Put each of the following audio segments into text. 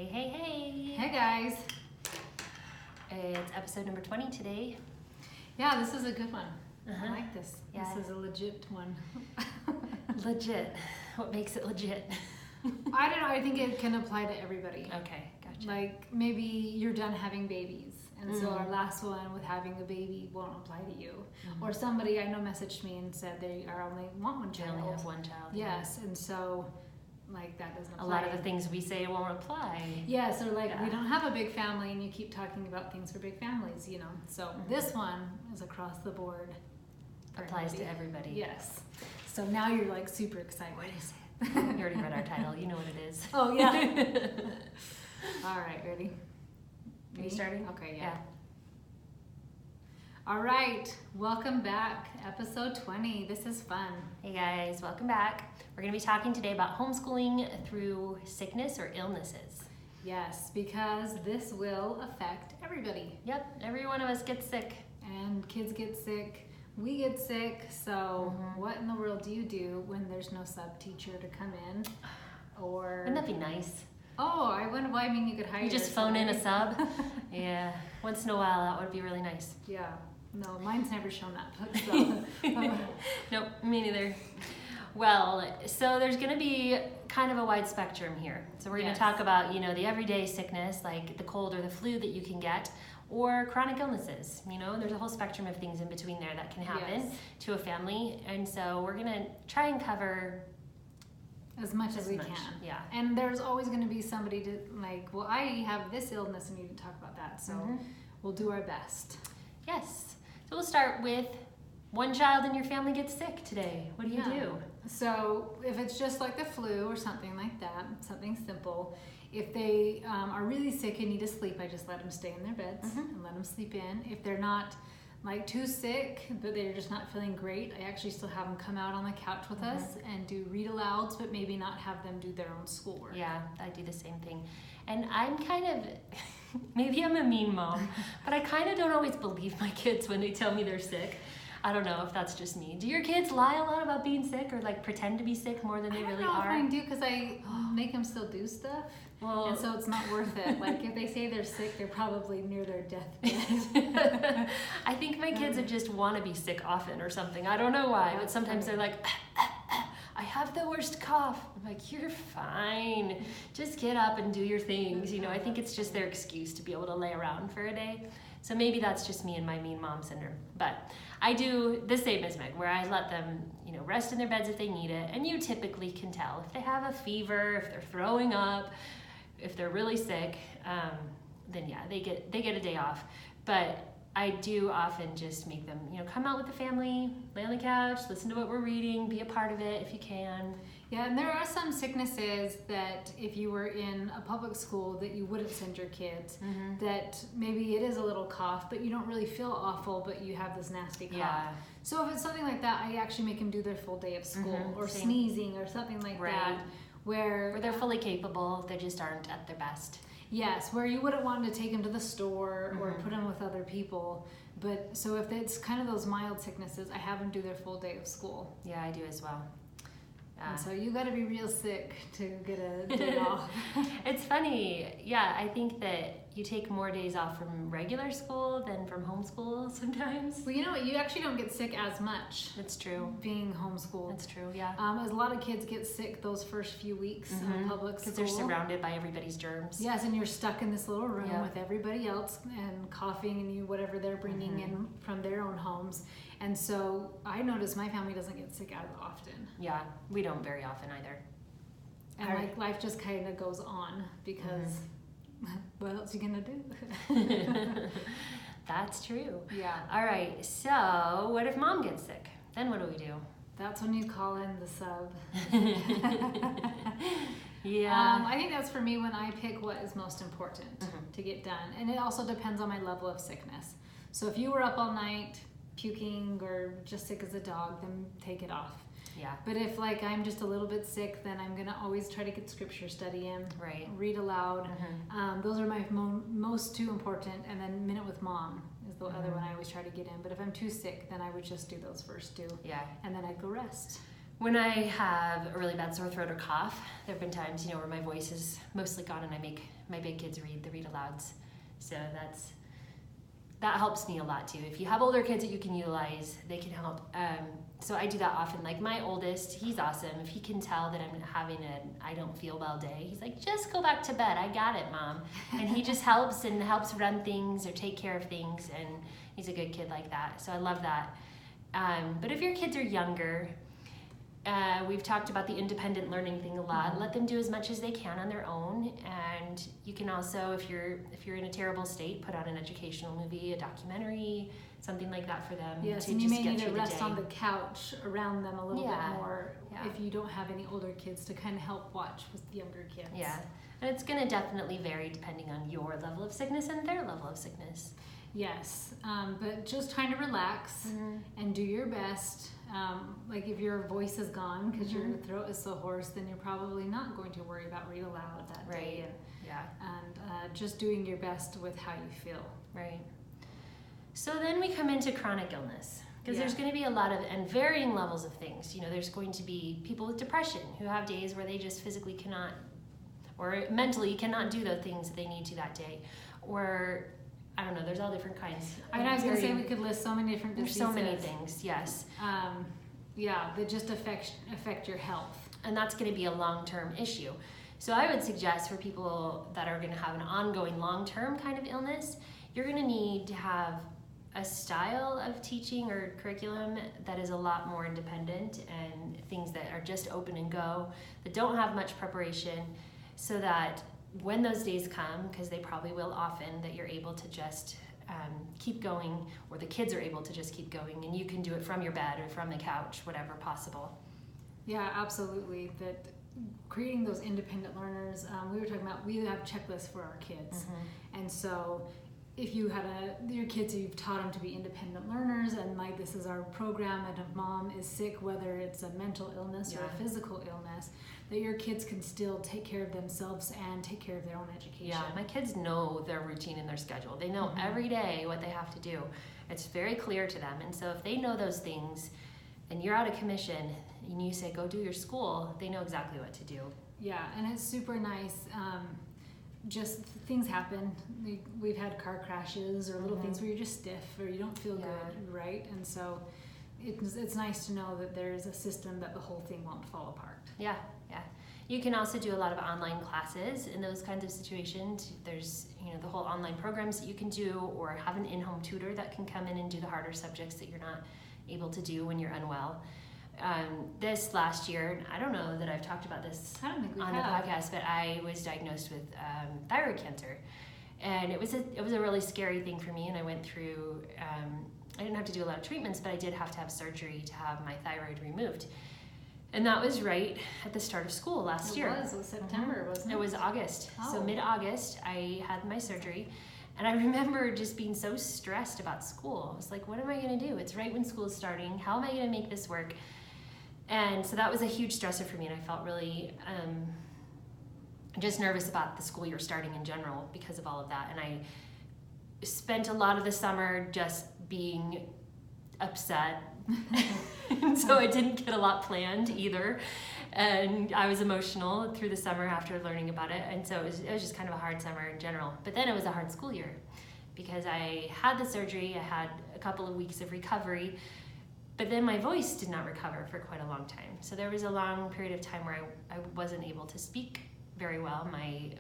Hey, hey, hey. Hey guys. It's episode number 20 today. Yeah, this is a good one. Uh-huh. I like this. Yeah. This is a legit one. Legit. What makes it legit? I don't know. I think it can apply to everybody. Okay, gotcha. Like maybe you're done having babies. And so our last one with having a baby won't apply to you. Mm-hmm. Or somebody I know messaged me and said they only want one They child. only have one child. Yes, and so like that doesn't apply. A lot of the things we say won't apply. Yes, or like we Yeah. don't have a big family and you keep talking about things for big families, you know. So this one is across the board. for Applies to everybody. Yes. So now you're like super excited. What is it? You already read our title. You know what it is. Oh, yeah. All right, ready? Are you starting? Okay, yeah. All right, welcome back. Episode 20. This is fun. Hey guys, welcome back. We're going to be talking today about homeschooling through sickness or illnesses. Yes, because this will affect everybody. Yep, every one of us gets sick. And kids get sick. We get sick. So what in the world do you do when there's no sub teacher to come in? Or Wouldn't that be nice? oh, I wonder why. I mean, you could hire. You just phone in a sub. Yeah, once in a while that would be really nice. Yeah. No, mine's never shown up. So. Nope, me neither. Well, so there's going to be kind of a wide spectrum here. So we're going to talk about, the everyday sickness, like the cold or the flu that you can get, or chronic illnesses. There's a whole spectrum of things in between there that can happen to a family. And so we're going to try and cover as much as we can. Yeah. And there's always going to be somebody to like, well, I have this illness and you need to talk about that. So we'll do our best. Yes. So we'll start with one child in your family gets sick today. What do you do? So if it's just like the flu or something like that, something simple, if they are really sick and need to sleep, I just let them stay in their beds and let them sleep in. If they're not like too sick, but they're just not feeling great, I actually still have them come out on the couch with us and do read alouds, but maybe not have them do their own schoolwork. Yeah, I do the same thing. And I'm kind of, maybe I'm a mean mom, but I kind of don't always believe my kids when they tell me they're sick. I don't know if that's just me. Do your kids lie a lot about being sick or like pretend to be sick more than they really are? I don't know if I do because I make them still do stuff. Well, and so it's not worth it. Like if they say they're sick, they're probably near their deathbed. I think my kids just want to be sick often or something. I don't know why, but sometimes they're like, I have the worst cough. I'm like, you're fine. Just get up and do your things. I think it's just their excuse to be able to lay around for a day. So maybe that's just me and my mean mom syndrome. But I do the same as Meg, where I let them, rest in their beds if they need it. And you typically can tell if they have a fever, if they're throwing up, if they're really sick, then yeah, they get a day off. But I do often just make them, come out with the family, lay on the couch, listen to what we're reading, be a part of it if you can. Yeah, and there are some sicknesses that if you were in a public school that you wouldn't send your kids, that maybe it is a little cough, but you don't really feel awful, but you have this nasty cough. Yeah. So if it's something like that, I actually make them do their full day of school or Same. sneezing or something like that. Where they're fully capable, they just aren't at their best. Yes, where you wouldn't want to take them to the store or put them with other people. But so if it's kind of those mild sicknesses, I have them do their full day of school. Yeah, I do as well. And so you got to be real sick to get a day off. It's funny. Yeah, I think that you take more days off from regular school than from homeschool sometimes. Well, you know what? You actually don't get sick as much. That's true. Being homeschooled. That's true, yeah. As a lot of kids get sick those first few weeks in public school. Because they're surrounded by everybody's germs. Yes, and you're stuck in this little room with everybody else and coughing and whatever they're bringing in from their own homes. And so I notice my family doesn't get sick as often. Yeah, we don't very often either. And like life just kind of goes on because what else are you going to do? That's true. Yeah. All right, so what if mom gets sick? Then what do we do? That's when you call in the sub. Yeah. I think that's for me when I pick what is most important to get done. And it also depends on my level of sickness. So if you were up all night puking or just sick as a dog, then take it off. Yeah. But if like I'm just a little bit sick, then I'm gonna always try to get scripture study in. Right. Read aloud. Those are my most two important. And then minute with mom is the other one I always try to get in. But if I'm too sick, then I would just do those first two. Yeah. And then I'd go rest. When I have a really bad sore throat or cough, there have been times, where my voice is mostly gone and I make my big kids read the read-alouds. So that helps me a lot too. If you have older kids that you can utilize, they can help. So I do that often. Like my oldest, he's awesome. If he can tell that I'm having I don't feel well day, he's like, just go back to bed. I got it, Mom. And he just helps run things or take care of things. And he's a good kid like that. So I love that. But if your kids are younger, we've talked about the independent learning thing a lot. Let them do as much as they can on their own, and you can also, if you're in a terrible state, put on an educational movie, a documentary, something like that for them. Yes, to and you just may get need to through the rest day. on the couch around them a little bit more Yeah. if you don't have any older kids to kind of help watch with younger kids. Yeah, and it's going to definitely vary depending on your level of sickness and their level of sickness. Yes, but just trying to relax and do your best. Like if your voice is gone because your throat is so hoarse, then you're probably not going to worry about read aloud that day. And just doing your best with how you feel. Right. So then we come into chronic illness, because there's going to be a lot of, and varying levels of things. There's going to be people with depression who have days where they just physically cannot, or mentally cannot do the things that they need to that day. Or, I don't know, there's all different kinds. I was going to say we could list so many different diseases. There's so many things, yes. That just affect your health. And that's going to be a long-term issue. So I would suggest for people that are going to have an ongoing long-term kind of illness, you're going to need to have a style of teaching or curriculum that is a lot more independent, and things that are just open and go, that don't have much preparation, so that when those days come, because they probably will often, that you're able to just keep going, or the kids are able to just keep going, and you can do it from your bed or from the couch, whatever possible. Yeah, absolutely. That creating those independent learners, we were talking about, we have checklists for our kids. And so if you had your kids, you've taught them to be independent learners, and like this is our program, and if mom is sick, whether it's a mental illness or a physical illness, that your kids can still take care of themselves and take care of their own education. Yeah, my kids know their routine and their schedule. They know every day what they have to do. It's very clear to them. And so if they know those things and you're out of commission and you say, go do your school, they know exactly what to do. Yeah, and it's super nice. Just things happen. We've had car crashes or little things where you're just stiff or you don't feel good, right? And so it's nice to know that there's a system that the whole thing won't fall apart. Yeah. You can also do a lot of online classes in those kinds of situations. There's, the whole online programs that you can do, or have an in-home tutor that can come in and do the harder subjects that you're not able to do when you're unwell. This last year, I don't know that I've talked about this on the podcast, but I was diagnosed with thyroid cancer, and it was a really scary thing for me. And I went through, I didn't have to do a lot of treatments, but I did have to have surgery to have my thyroid removed. And that was right at the start of school last year. It was September, wasn't it? It was August. Oh. So mid-August, I had my surgery. And I remember just being so stressed about school. I was like, what am I going to do? It's right when school is starting. How am I going to make this work? And so that was a huge stressor for me. And I felt really just nervous about the school year starting in general because of all of that. And I spent a lot of the summer just being upset. And so I didn't get a lot planned either, and I was emotional through the summer after learning about it, and so it was just kind of a hard summer in general. But then it was a hard school year because I had the surgery, I had a couple of weeks of recovery, but then my voice did not recover for quite a long time. So there was a long period of time where I wasn't able to speak very well. My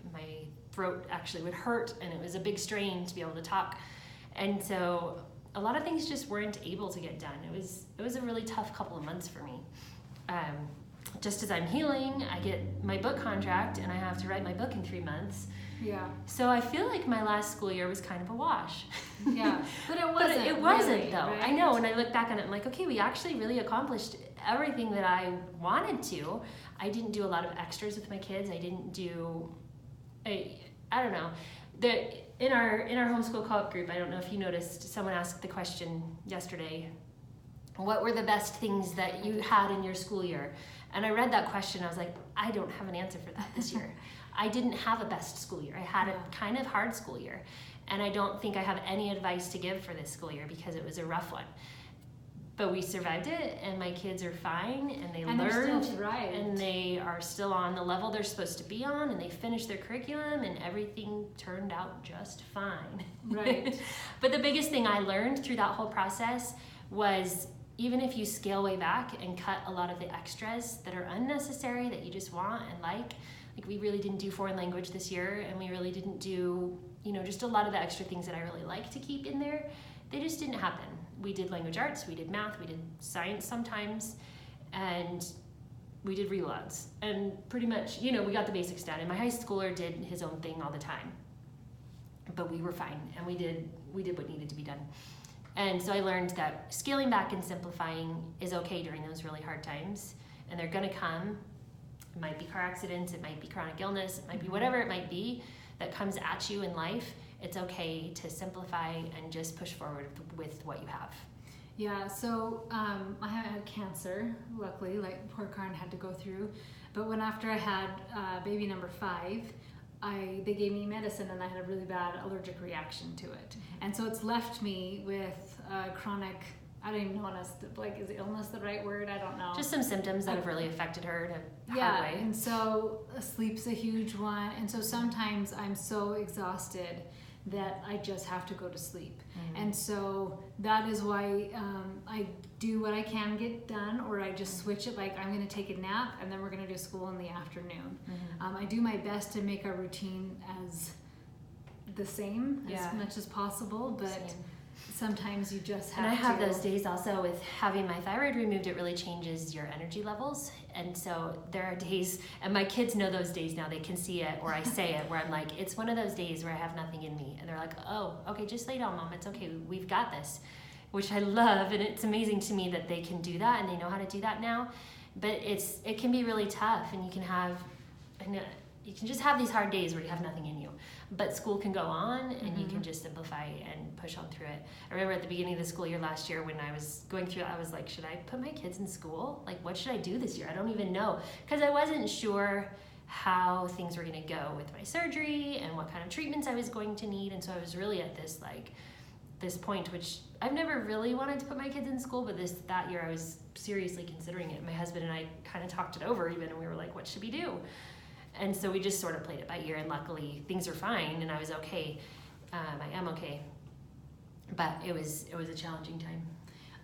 throat actually would hurt, and it was a big strain to be able to talk. And so a lot of things just weren't able to get done. It was a really tough couple of months for me. Just as I'm healing, I get my book contract, and I have to write my book in 3 months. Yeah. So I feel like my last school year was kind of a wash. Yeah, but it wasn't. It wasn't really, though. right? I know. When I look back on it, I'm like, okay, we actually really accomplished everything that I wanted to. I didn't do a lot of extras with my kids. I didn't do, I don't know. In our homeschool co-op group, I don't know if you noticed, someone asked the question yesterday, what were the best things that you had in your school year? And I read that question, I was like, I don't have an answer for that this year. I didn't have a best school year. I had a kind of hard school year. And I don't think I have any advice to give for this school year because it was a rough one. But we survived it, and my kids are fine, and they and learned, still thrived. and they are still on the level they're supposed to be on, and they finished their curriculum, and everything turned out just fine. Right. But the biggest thing I learned through that whole process was, even if you scale way back and cut a lot of the extras that are unnecessary that you just want and like we really didn't do foreign language this year, and we really didn't do, just a lot of the extra things that I really like to keep in there. They just didn't happen. We did language arts, we did math, we did science sometimes, and we did reloads. And pretty much, we got the basics done. And my high schooler did his own thing all the time. But we were fine, and we did what needed to be done. And so I learned that scaling back and simplifying is okay during those really hard times, and they're gonna come. It might be car accidents, it might be chronic illness, it might be whatever it might be that comes at you in life. It's okay to simplify and just push forward with what you have. Yeah, so I had cancer, luckily, like poor Karin had to go through. But after I had baby number 5, they gave me medicine, and I had a really bad allergic reaction to it. And so it's left me with chronic, I don't even know, is illness the right word? I don't know. Just some symptoms that have really affected her in a hard way. And so sleep's a huge one. And so sometimes I'm so exhausted that I just have to go to sleep. And so that is why I do what I can get done, or I just switch it, like I'm going to take a nap and then we're going to do school in the afternoon. I do my best to make our routine as the same as much as possible, but sometimes you just have to. And I have those days also with having my thyroid removed. It really changes your energy levels. And so there are days, and my kids know those days now. They can see it, or I say it, where I'm like, it's one of those days where I have nothing in me. And they're like, oh, okay, just lay down, Mom. It's okay. We've got this, which I love. And it's amazing to me that they can do that, and they know how to do that now. But it can be really tough, and you can just have these hard days where you have nothing in you. But school can go on, and you can just simplify and push on through it. I remember at the beginning of the school year last year, when I was going through it, I was like, should I put my kids in school? Like, what should I do this year? I don't even know. Because I wasn't sure how things were going to go with my surgery and what kind of treatments I was going to need. And so I was really at this point, which I've never really wanted to put my kids in school, but that year I was seriously considering it. My husband and I kind of talked it over even, and we were like, what should we do? And so we just sort of played it by ear, and luckily things are fine, and I was okay. I am okay, but it was a challenging time.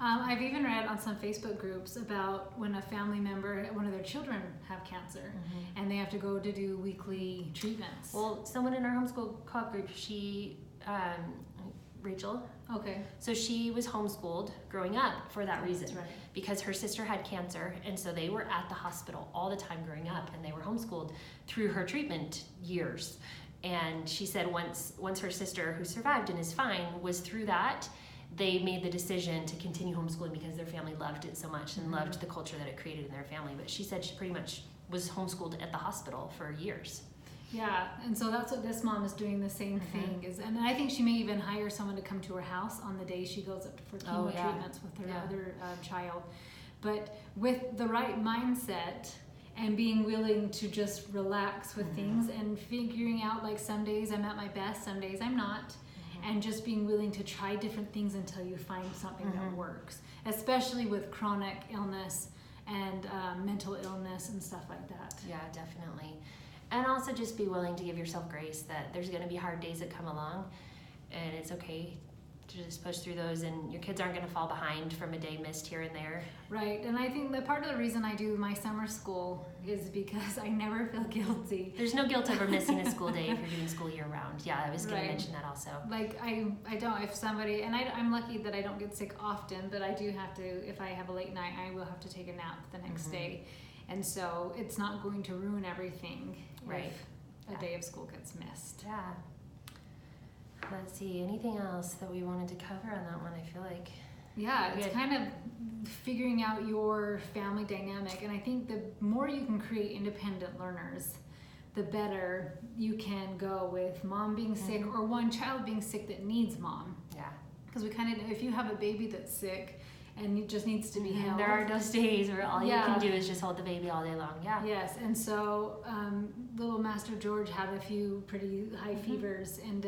I've even read on some Facebook groups about when a family member, one of their children have cancer, and they have to go to do weekly treatments. Well, someone in our homeschool co-op group, Rachel. Okay. So she was homeschooled growing up for that reason. That's right. Because her sister had cancer, and so they were at the hospital all the time growing up, and they were homeschooled through her treatment years. And she said once her sister, who survived and is fine, was through that, they made the decision to continue homeschooling because their family loved it so much and loved the culture that it created in their family. But she said she pretty much was homeschooled at the hospital for years. Yeah, and so that's what this mom is doing, the same thing. And I think she may even hire someone to come to her house on the day she goes up for chemo treatments with her other child. But with the right mindset and being willing to just relax with things and figuring out, like, some days I'm at my best, some days I'm not, and just being willing to try different things until you find something that works, especially with chronic illness and mental illness and stuff like that. Yeah, definitely. And also just be willing to give yourself grace that there's going to be hard days that come along, and it's okay to just push through those, and your kids aren't going to fall behind from a day missed here and there. Right, and I think that part of the reason I do my summer school is because I never feel guilty. There's no guilt over missing a school day if you're doing school year round. Yeah, I was going to mention that also. Like, I don't, if somebody, and I'm lucky that I don't get sick often, but I do have to, if I have a late night, I will have to take a nap the next day. And so it's not going to ruin everything if a day of school gets missed. Yeah. Let's see, anything else that we wanted to cover on that one? I feel like... Yeah, it's kind of figuring out your family dynamic. And I think the more you can create independent learners, the better you can go with mom being sick or one child being sick that needs mom. Yeah. Because we kind of, if you have a baby that's sick, and it just needs to be held. There are those days where all you can do is just hold the baby all day long. Yeah. Yes, and so little Master George had a few pretty high fevers, and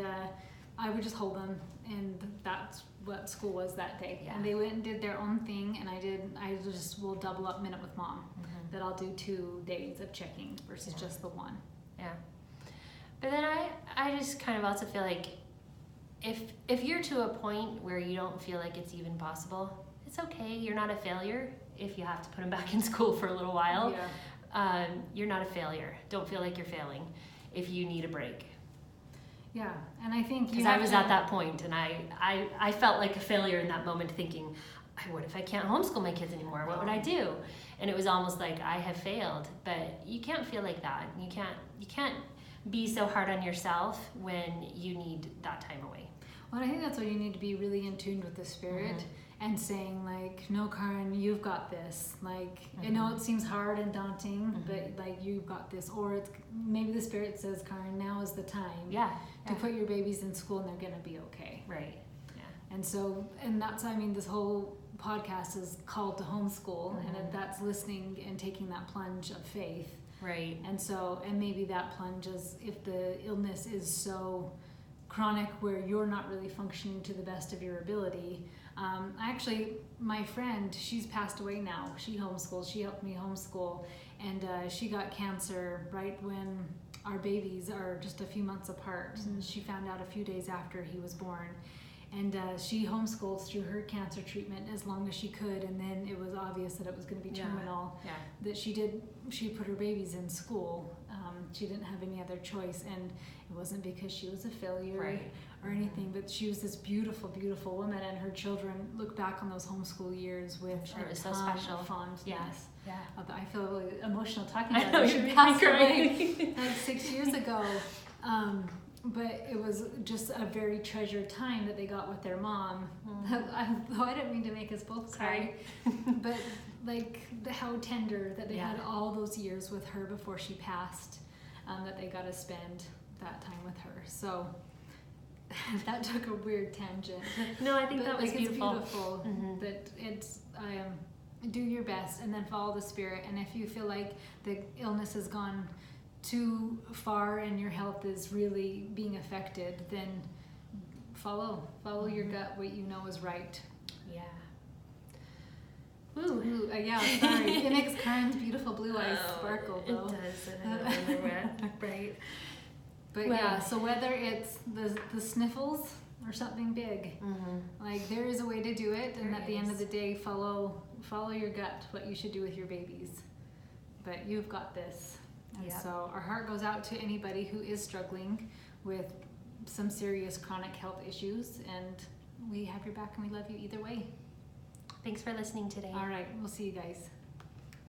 I would just hold them, and that's what school was that day. Yeah. And they went and did their own thing, and I just will double up minute with mom. That I'll do 2 days of checking versus just the 1. Yeah. But then I just kind of also feel like if you're to a point where you don't feel like it's even possible, it's okay. You're not a failure if you have to put them back in school for a little while. Yeah. You're not a failure. Don't feel like you're failing if you need a break. Yeah, and I think because I was at that point, and I felt like a failure in that moment, thinking, what if I can't homeschool my kids anymore? What would I do? And it was almost like I have failed. But you can't feel like that. You can't be so hard on yourself when you need that time away. Well, I think that's why you need to be really in tune with the Spirit and saying, like, no, Karen, you've got this. Like, I know it seems hard and daunting, but like, you've got this. Or it's maybe the Spirit says, Karen, now is the time to put your babies in school, and they're going to be okay. Right. Yeah. And so, and that's, I mean, this whole podcast is called to homeschool, and that's listening and taking that plunge of faith. Right. And so, and maybe that plunge is if the illness is so chronic where you're not really functioning to the best of your ability. Actually, my friend, she's passed away now. She homeschools. She helped me homeschool, and she got cancer right when our babies are just a few months apart. And she found out a few days after he was born. And she homeschooled through her cancer treatment as long as she could, and then it was obvious that it was going to be terminal. Yeah. That she put her babies in school. She didn't have any other choice, and it wasn't because she was a failure or anything, but she was this beautiful, beautiful woman, and her children look back on those homeschool years with it was so ton special. of fondness. Yeah. I feel really emotional talking about I know, it. you're She passed crying. away like 6 years ago. But it was just a very treasured time that they got with their mom. Though I didn't mean to make us both cry. But like how tender that they had all those years with her before she passed, that they got to spend that time with her. So that took a weird tangent. No, I think that was beautiful. It's beautiful that it's do your best and then follow the Spirit. And if you feel like the illness has gone too far and your health is really being affected, then follow your gut, what you know is right. Yeah. Ooh, yeah, sorry. It makes Karen's beautiful blue eyes sparkle, though. It does, and I know when they're wet, right? But yeah, so whether it's the sniffles or something big, like there is a way to do it, and at the end of the day, follow your gut, what you should do with your babies. But you've got this. And so our heart goes out to anybody who is struggling with some serious chronic health issues, and we have your back and we love you either way. Thanks for listening today. All right, we'll see you guys.